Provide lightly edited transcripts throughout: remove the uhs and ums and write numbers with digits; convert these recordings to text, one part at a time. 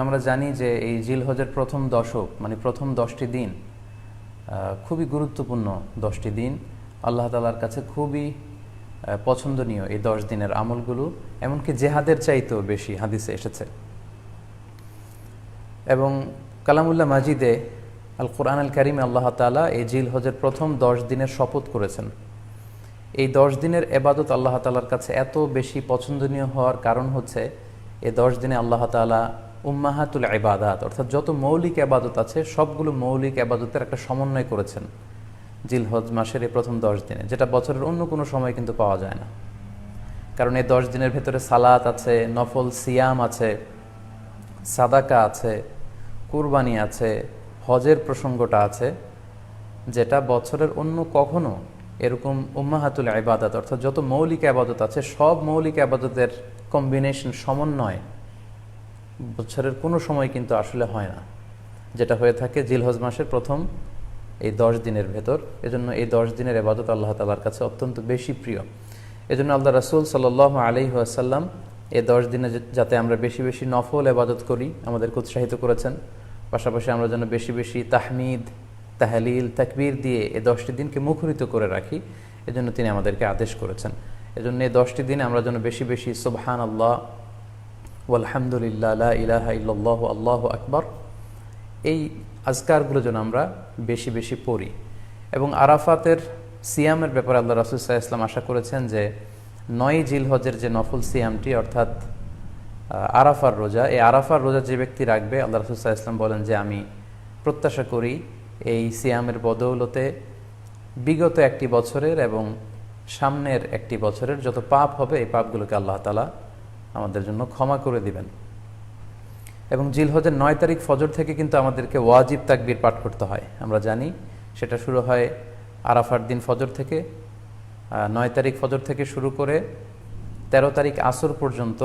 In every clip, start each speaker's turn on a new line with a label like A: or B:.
A: আমরা জানি যে এই জিলহজের প্রথম দশক মানে প্রথম 10টি দিন খুবই গুরুত্বপূর্ণ 10টি দিন। আল্লাহ তাআলার কাছে খুবই পছন্দনীয় এই 10 দিনের আমলগুলো, এমনকি জেহাদের চাইতেও বেশি হাদিসে এসেছে। এবং কালামুল্লাহ মাজিদে আল কোরআন আল কারিমে আল্লাহ তাআলা এই জিলহজের প্রথম 10 দিনের শপথ করেছেন। এই 10 দিনের এবাদত আল্লাহ তাআলার কাছে এত বেশি পছন্দনীয় হওয়ার কারণ হচ্ছে এই 10 দিনে আল্লাহ তাআলা উম্মাহাতুল ইবাদাত অর্থাৎ যত মৌলিক ইবাদত আছে সবগুলো মৌলিক ইবাদতের একটা সমন্বয় করেছেন জিলহজ মাসের এই প্রথম 10 দিনে, যেটা বছরের অন্য কোনো সময় কিন্তু পাওয়া যায় না। কারণ এই 10 দিনের ভেতরে সালাত আছে, নফল সিয়াম আছে, সাদাকা আছে, কুরবানি আছে, হজের প্রসঙ্গটা আছে, যেটা বছরের অন্য কখনো এরকম উম্মাহাতুল ইবাদাত অর্থাৎ যত মৌলিক ইবাদত আছে সব মৌলিক ইবাদতের কম্বিনেশন সমন্বয় বছরের কোনো সময় কিন্তু আসলে হয় না, যেটা হয়ে থাকে জিলহজ মাসের প্রথম এই 10 দিনের ভেতর। এজন্য এই 10 দিনের ইবাদত আল্লাহ তাআলার কাছে অত্যন্ত বেশি প্রিয়। এজন্য আল্লাহ রাসূল সাল্লাল্লাহু আলাইহি ওয়াসাল্লাম এই 10 দিনে যাতে আমরা বেশি বেশি নফল ইবাদত করি আমাদেরকে উৎসাহিত করেছেন। পাশাপাশি আমরা যেন বেশি বেশি তাহমিদ, তাহলিল, তাকবীর দিয়ে এই 10টি দিনকে মুখরিত করে রাখি, এজন্য তিনি আমাদেরকে আদেশ করেছেন। এজন্য এই 10টি দিনে আমরা যেন বেশি বেশি সুবহানাল্লাহ ওয়ালহামদুলিল্লাহ লা ইলাহা ইল্লাল্লাহু আল্লাহু আকবার এই আজকারগুলো যেন আমরা বেশি বেশি পড়ি। এবং আরাফাতের সিয়ামের ব্যাপারে আল্লাহ রাসূল সাল্লাল্লাহু আলাইহি ওয়াসাল্লাম আশা করেছেন যে 9 জিলহজের যে নফল সিয়ামটি অর্থাৎ আরাফার রোজা, এই আরাফার রোজা যে ব্যক্তি রাখবে আল্লাহ রাসূল সাল্লাল্লাহু আলাইহি ওয়াসাল্লাম বলেন যে আমি প্রত্যাশা করি এই সিয়ামের বদৌলতে বিগত একটি বছরের এবং সামনের একটি বছরের যত পাপ হবে এই পাপগুলোকে আল্লাহ তাআলা আমাদের জন্য ক্ষমা করে দিবেন। এবং জিলহজের 9 তারিখ ফজর থেকে কিন্তু আমাদেরকে ওয়াজিব তাকবীর পাঠ করতে হয়। আমরা জানি সেটা শুরু হয় আরাফার দিন ফজর থেকে। 9 তারিখ ফজর থেকে শুরু করে 13 তারিখ আসর পর্যন্ত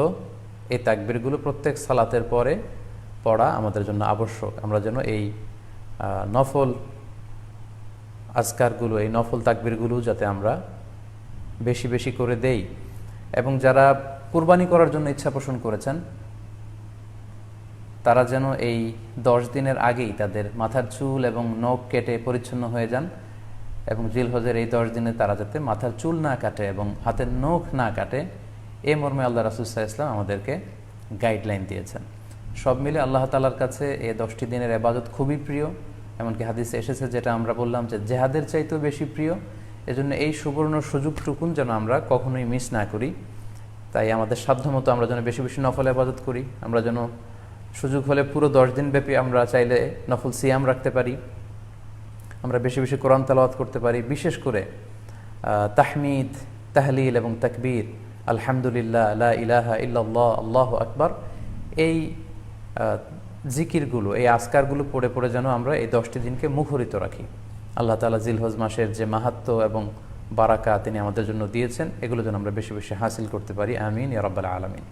A: এই তাকবীরগুলো প্রত্যেক সালাতের পরে পড়া আমাদের জন্য আবশ্যক। আমরা যেন এই নফল আজকারগুলো, এই নফল তাকবীরগুলো যাতে আমরা বেশি বেশি করে দেই। এবং যারা কুরবানি করার জন্য ইচ্ছা পোষণ করেছেন তারা যেন এই 10 দিনের আগেই তাদের মাথার চুল এবং নখ কেটে পরিচ্ছন্ন হয়ে যান। এবং জিলহজের এই 10 দিনে তারা যাতে মাথার চুল না কাটে এবং হাতের নখ না কাটে, এই মর্মে আল্লাহ রাসূল সাল্লাল্লাহু আলাইহি ওয়াসাল্লাম আমাদেরকে গাইডলাইন দিয়েছেন। সব মিলে আল্লাহ তাআলার কাছে এই 10টি দিনের ইবাদত খুবই প্রিয়। এমনকি হাদিসে এসেছে, যেটা আমরা বললাম যে জেহাদের চাইতেও বেশি প্রিয়। এজন্য এই সুবর্ণ সুযোগটুকুন যেন আমরা কখনোই মিস না করি। তাই আমাদের সাধ্যমতো আমরা যেন বেশি বেশি নফল ইবাদত করি। আমরা যেন সুযোগ হলে পুরো 10 দিন ব্যাপী আমরা চাইলে নফল সিয়াম রাখতে পারি, আমরা বেশি বেশি কোরআন তেলাওয়াত করতে পারি। বিশেষ করে তাহমিদ, তাহলিল এবং তাকবীর, আলহামদুলিল্লাহ লা ইলাহা ইল্লাল্লাহ আল্লাহু আকবার, এই জিকিরগুলো, এই আজকারগুলো পড়ে পড়ে যেন আমরা এই 10টি দিনকে মুখরিত রাখি। আল্লাহ তাআলা জিলহজ মাসের যে মাহাত্ম্য এবং বারাকা তিনি আমাদের জন্য দিয়েছেন, এগুলো যেন আমরা বেশি বেশি হাসিল করতে পারি। আমিন ইয়া রাব্বাল আলামিন।